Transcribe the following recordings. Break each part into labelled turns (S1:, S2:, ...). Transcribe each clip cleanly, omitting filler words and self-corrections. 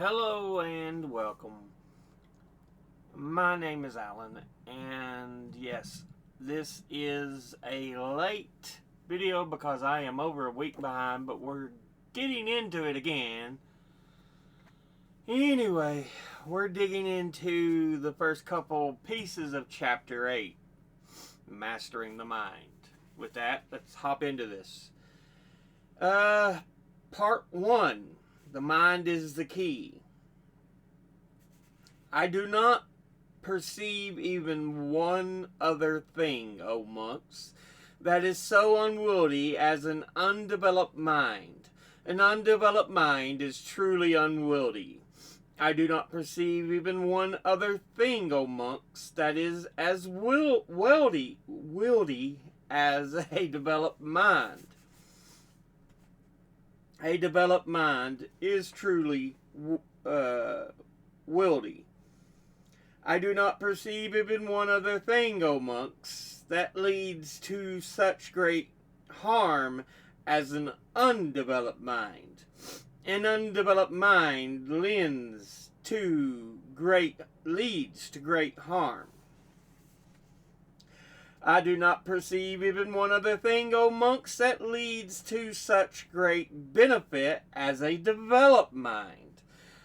S1: Hello and welcome. My name is Alan, and yes, this is a late video because I am over a week behind, but we're getting into it again. Anyway, we're digging into the first couple pieces of Chapter 8, Mastering the Mind. With that, let's hop into this. Part 1, The Mind is the Key. I do not perceive even one other thing, O monks, that is so unwieldy as an undeveloped mind. An undeveloped mind is truly unwieldy. I do not perceive even one other thing, O monks, that is as wieldy as a developed mind. A developed mind is truly wieldy. I do not perceive even one other thing, O monks, that leads to such great harm as an undeveloped mind. An undeveloped mind leads to great harm. I do not perceive even one other thing, O monks, that leads to such great benefit as a developed mind.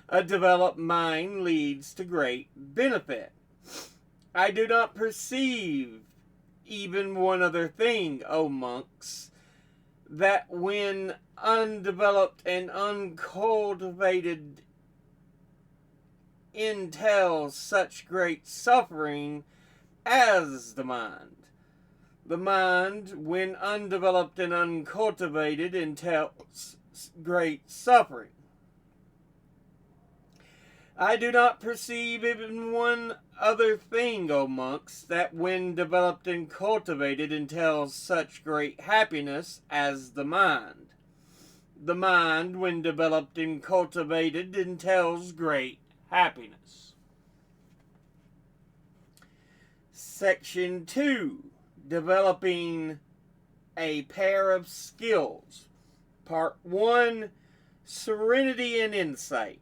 S1: A developed mind leads to great benefit. I do not perceive even one other thing, O monks, that when undeveloped and uncultivated entails such great suffering as the mind. The mind, when undeveloped and uncultivated, entails great suffering. I do not perceive even one other thing, O monks, that when developed and cultivated entails such great happiness as the mind. The mind, when developed and cultivated, entails great happiness. Section 2. Developing a pair of skills. Part 1. Serenity and insight.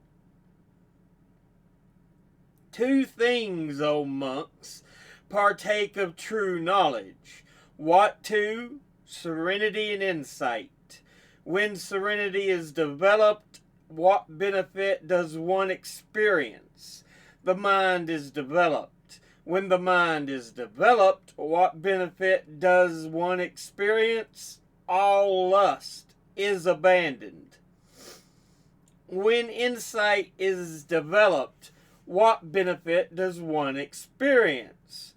S1: Two things, O monks, partake of true knowledge. What two? Serenity and insight. When serenity is developed, what benefit does one experience? The mind is developed. When the mind is developed, what benefit does one experience? All lust is abandoned. When insight is developed, what benefit does one experience?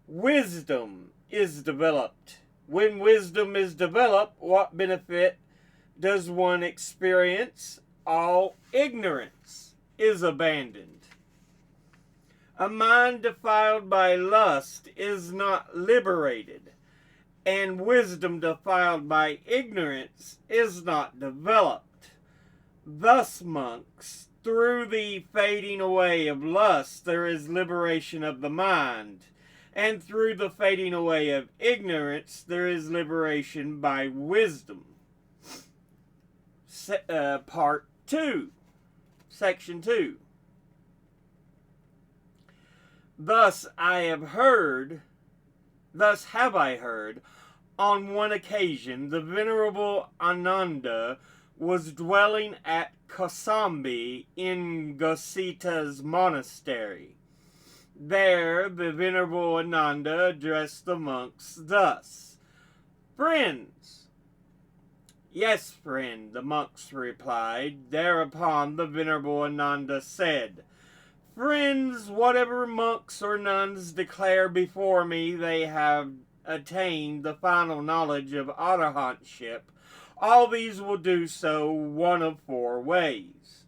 S1: Wisdom is developed. When wisdom is developed, what benefit does one experience? All ignorance is abandoned. A mind defiled by lust is not liberated, and wisdom defiled by ignorance is not developed. Thus, monks, through the fading away of lust, there is liberation of the mind. And through the fading away of ignorance, there is liberation by wisdom. Part 2. Section 2. Thus have I heard, on one occasion, the Venerable Ananda was dwelling at Kosambi in Gosita's monastery. There the Venerable Ananda addressed the monks thus: "Friends." "Yes, friend," the monks replied. Thereupon the Venerable Ananda said, "Friends, whatever monks or nuns declare before me they have attained the final knowledge of arahantship, all these will do so one of 4 ways.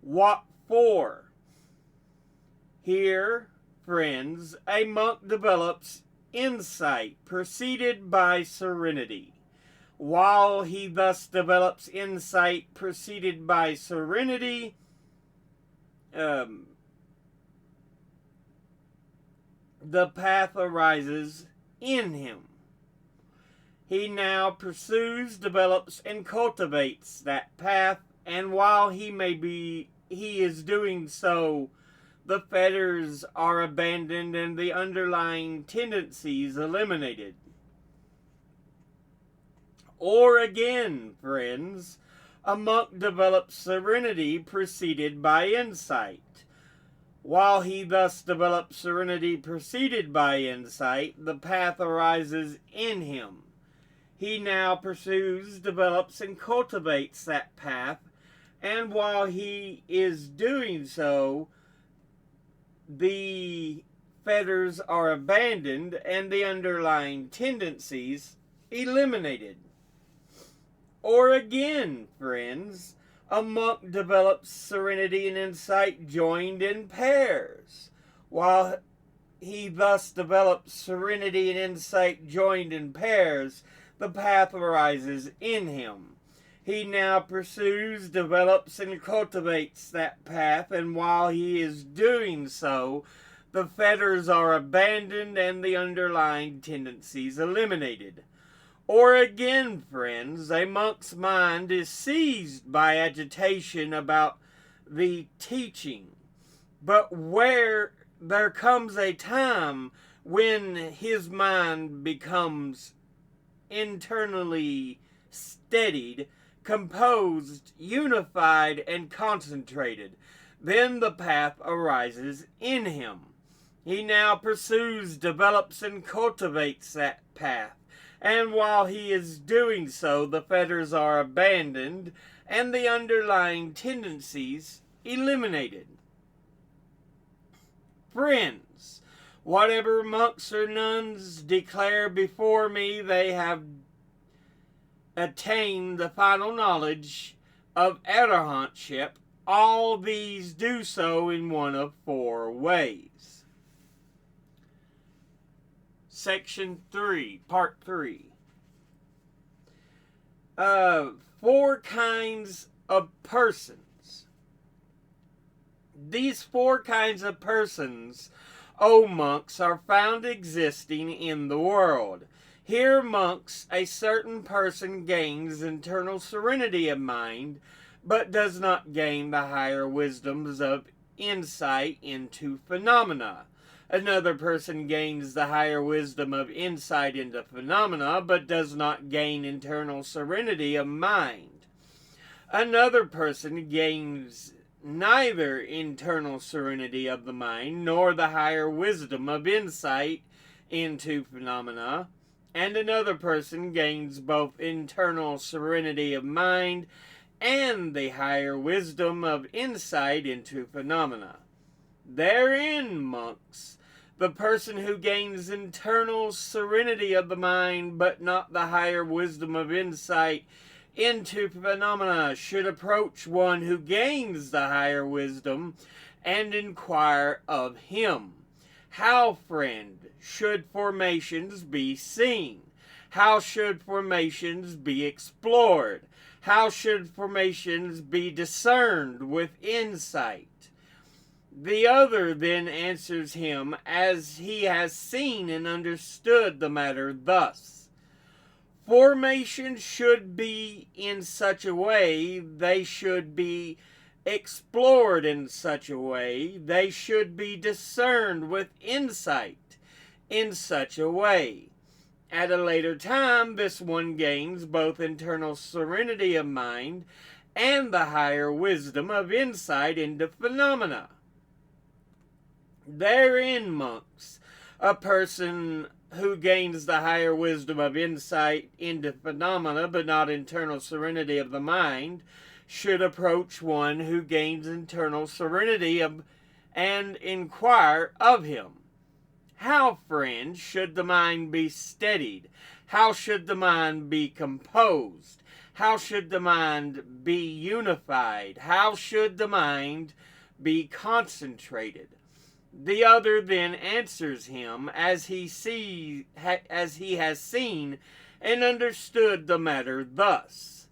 S1: What 4? Here, friends, a monk develops insight preceded by serenity. While he thus develops insight preceded by serenity, the path arises in him. He now pursues, develops, and cultivates that path, and while he may be he is doing so, the fetters are abandoned and the underlying tendencies eliminated. Or again, friends, a monk develops serenity preceded by insight. While he thus develops serenity preceded by insight, the path arises in him. He now pursues, develops, and cultivates that path, and while he is doing so, the fetters are abandoned and the underlying tendencies eliminated. Or again, friends, a monk develops serenity and insight joined in pairs. While he thus develops serenity and insight joined in pairs, the path arises in him. He now pursues, develops, and cultivates that path, and while he is doing so, the fetters are abandoned and the underlying tendencies eliminated. Or again, friends, a monk's mind is seized by agitation about the teaching, but where there comes a time when his mind becomes internally steadied, composed, unified, and concentrated, then the path arises in him. He now pursues, develops, and cultivates that path. And while he is doing so, the fetters are abandoned and the underlying tendencies eliminated. Friends, whatever monks or nuns declare before me they have attained the final knowledge of arahantship, all these do so in one of four ways. Section 3, Part 3. 4 kinds of persons. These 4 kinds of persons, O monks, are found existing in the world. Here, monks, a certain person gains internal serenity of mind, but does not gain the higher wisdoms of insight into phenomena. Another person gains the higher wisdom of insight into phenomena, but does not gain internal serenity of mind. Another person gains neither internal serenity of the mind, nor the higher wisdom of insight into phenomena. And another person gains both internal serenity of mind and the higher wisdom of insight into phenomena. Therein, monks, the person who gains internal serenity of the mind, but not the higher wisdom of insight into phenomena, should approach one who gains the higher wisdom and inquire of him. How, friend, should formations be seen? How should formations be explored? How should formations be discerned with insight? The other then answers him as he has seen and understood the matter thus. Formation should be in such a way, they should be explored in such a way, they should be discerned with insight in such a way. At a later time, this one gains both internal serenity of mind and the higher wisdom of insight into phenomena. Therein, monks, a person who gains the higher wisdom of insight into phenomena, but not internal serenity of the mind, should approach one who gains internal serenity of and inquire of him. How, friend, should the mind be steadied? How should the mind be composed? How should the mind be unified? How should the mind be concentrated? The other then answers him as he has seen and understood the matter thus.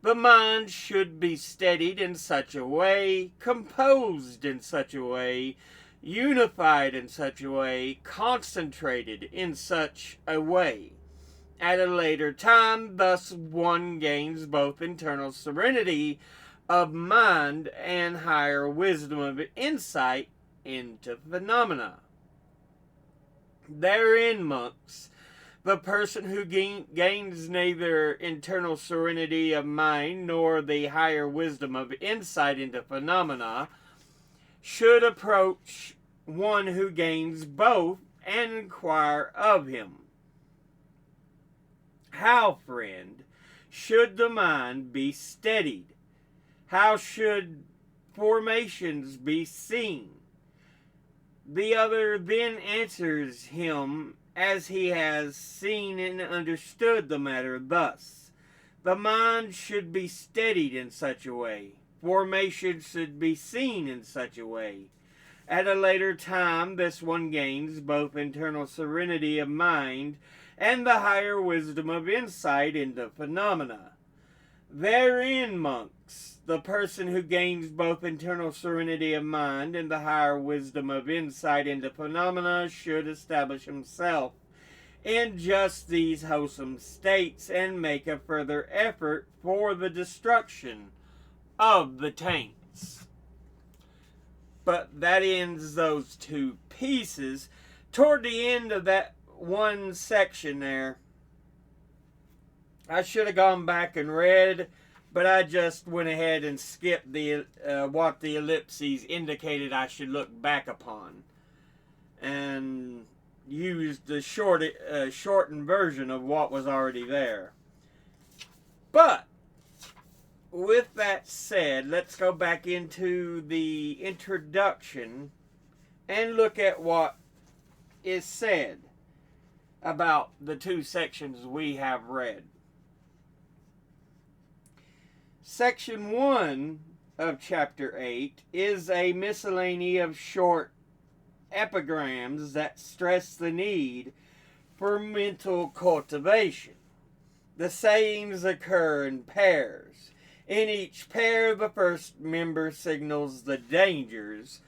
S1: The mind should be steadied in such a way, composed in such a way, unified in such a way, concentrated in such a way. At a later time, thus one gains both internal serenity of mind and higher wisdom of insight into phenomena. Therein, monks, the person who gains neither internal serenity of mind nor the higher wisdom of insight into phenomena should approach one who gains both and inquire of him. How, friend, should the mind be steadied? How should formations be seen? The other then answers him as he has seen and understood the matter thus. The mind should be steadied in such a way. Formation should be seen in such a way. At a later time, this one gains both internal serenity of mind and the higher wisdom of insight into phenomena. Therein, monks, the person who gains both internal serenity of mind and the higher wisdom of insight into phenomena should establish himself in just these wholesome states and make a further effort for the destruction of the taints. But that ends those two pieces. Toward the end of that one section there, I should have gone back and read, but I just went ahead and skipped the what the ellipses indicated I should look back upon, and used the shortened version of what was already there. But with that said, let's go back into the introduction and look at what is said about the two sections we have read. Section 1 of Chapter 8 is a miscellany of short epigrams that stress the need for mental cultivation. The sayings occur in pairs. In each pair, the first member signals the dangers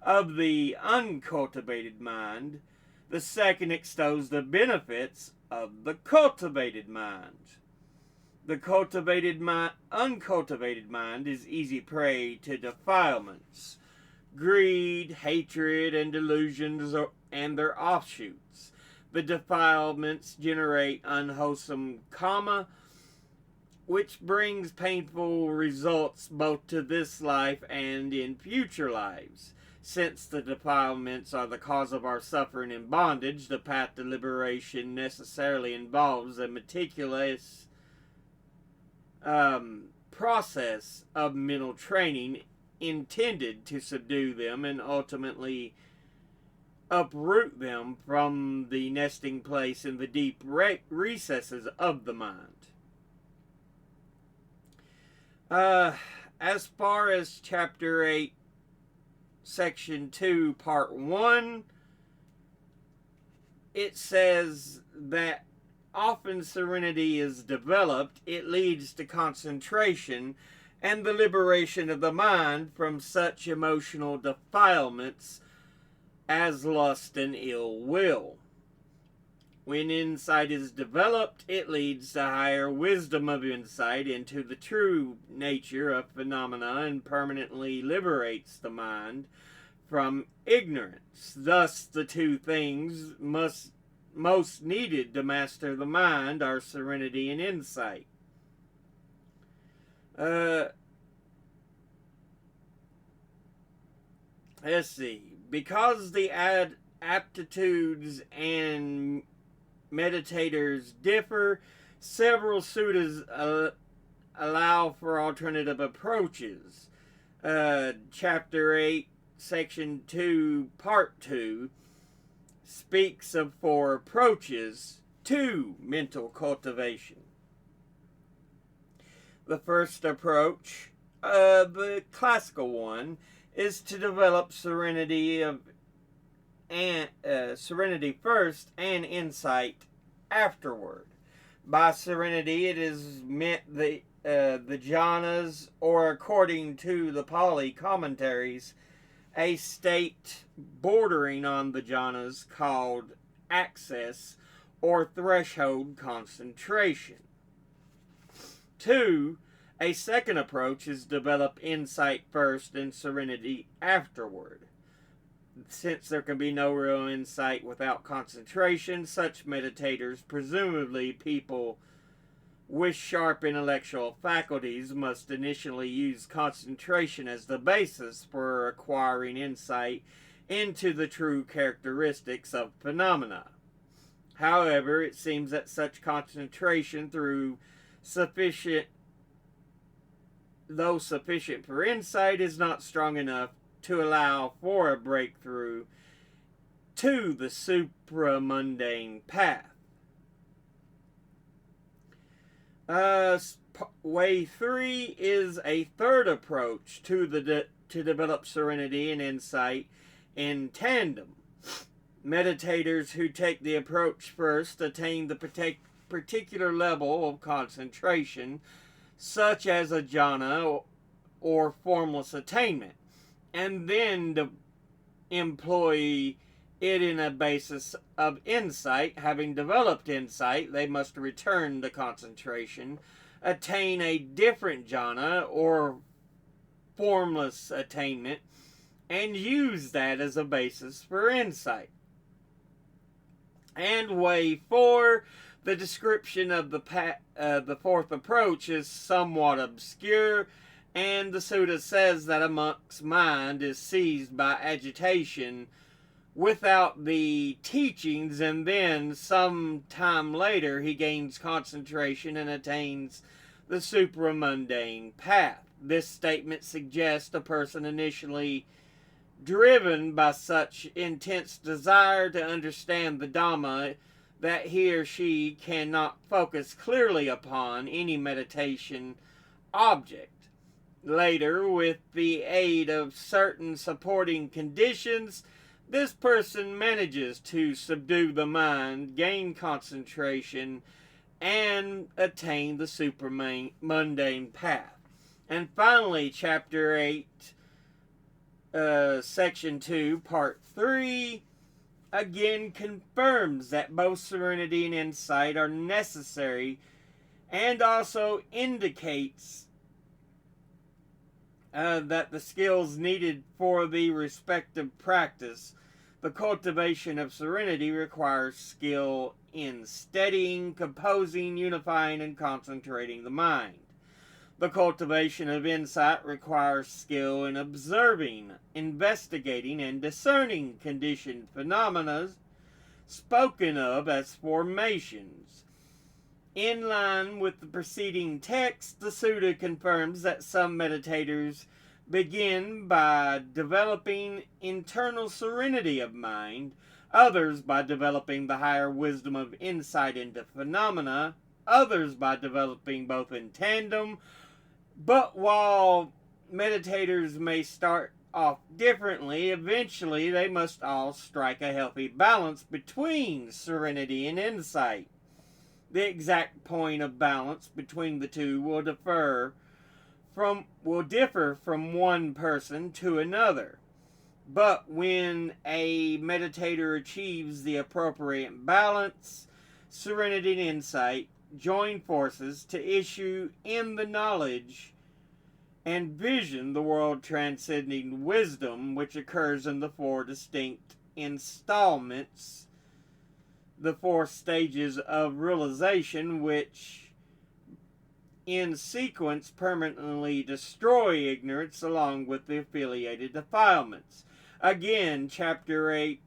S1: of the uncultivated mind. The second extols the benefits of the cultivated mind. The uncultivated mind is easy prey to defilements, greed, hatred, and delusions and their offshoots. The defilements generate unwholesome karma, which brings painful results both to this life and in future lives. Since the defilements are the cause of our suffering and bondage, the path to liberation necessarily involves a meticulous process of mental training intended to subdue them and ultimately uproot them from the nesting place in the deep recesses of the mind. As far as Chapter 8, Section 2, Part 1, it says that often serenity is developed, it leads to concentration and the liberation of the mind from such emotional defilements as lust and ill will. When insight is developed, it leads to higher wisdom of insight into the true nature of phenomena and permanently liberates the mind from ignorance. Thus, the two things most needed to master the mind are serenity and insight. Let's see. Because the aptitudes and meditators differ, several suttas allow for alternative approaches. Chapter 8, Section 2, Part 2 speaks of 4 approaches to mental cultivation. The first approach, the classical one, is to develop serenity first and insight afterward. By serenity, it is meant the jhanas, or according to the Pali commentaries, a state bordering on the jhanas called access or threshold concentration. 2. A second approach is develop insight first and serenity afterward. Since there can be no real insight without concentration, such meditators, presumably people with sharp intellectual faculties, must initially use concentration as the basis for acquiring insight into the true characteristics of phenomena. However, it seems that such concentration, though sufficient for insight, is not strong enough to allow for a breakthrough to the supramundane path. Way 3 is a third approach to develop serenity and insight in tandem. Meditators who take the approach first attain the particular level of concentration, such as a jhana or formless attainment, and then employ it in a basis of insight. Having developed insight, they must return to concentration, attain a different jhana or formless attainment, and use that as a basis for insight. And way 4, the description of the fourth approach is somewhat obscure, and the sutta says that a monk's mind is seized by agitation without the teachings, and then some time later he gains concentration and attains the supramundane path. This statement suggests a person initially driven by such intense desire to understand the Dhamma that he or she cannot focus clearly upon any meditation object. Later, with the aid of certain supporting conditions, this person manages to subdue the mind, gain concentration, and attain the supramundane path. And finally, Chapter 8, Section 2, Part 3, again confirms that both serenity and insight are necessary, and also indicates that the skills needed for the respective practice. The cultivation of serenity requires skill in steadying, composing, unifying, and concentrating the mind. The cultivation of insight requires skill in observing, investigating, and discerning conditioned phenomena spoken of as formations. In line with the preceding text, the sutta confirms that some meditators begin by developing internal serenity of mind, others by developing the higher wisdom of insight into phenomena, others by developing both in tandem. But while meditators may start off differently, eventually they must all strike a healthy balance between serenity and insight. The exact point of balance between the two will differ from one person to another. But when a meditator achieves the appropriate balance, serenity and insight join forces to issue in the knowledge and vision the world transcending wisdom, which occurs in the four distinct installments, the four stages of realization, which in sequence permanently destroy ignorance along with the affiliated defilements. Again, Chapter 8,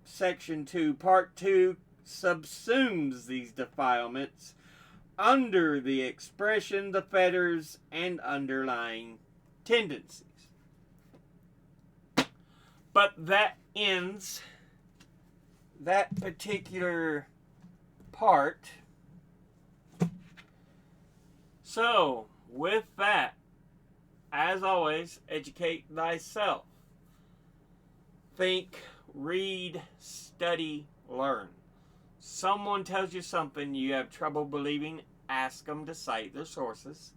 S1: Section 2, Part 2 subsumes these defilements under the expression, the fetters, and underlying tendencies. But that ends that particular part. So, with that, as always, educate thyself. Think, read, study, learn. Someone tells you something you have trouble believing, ask them to cite their sources.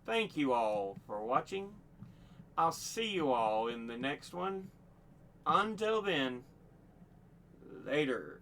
S1: Thank you all for watching. I'll see you all in the next one. Until then, later.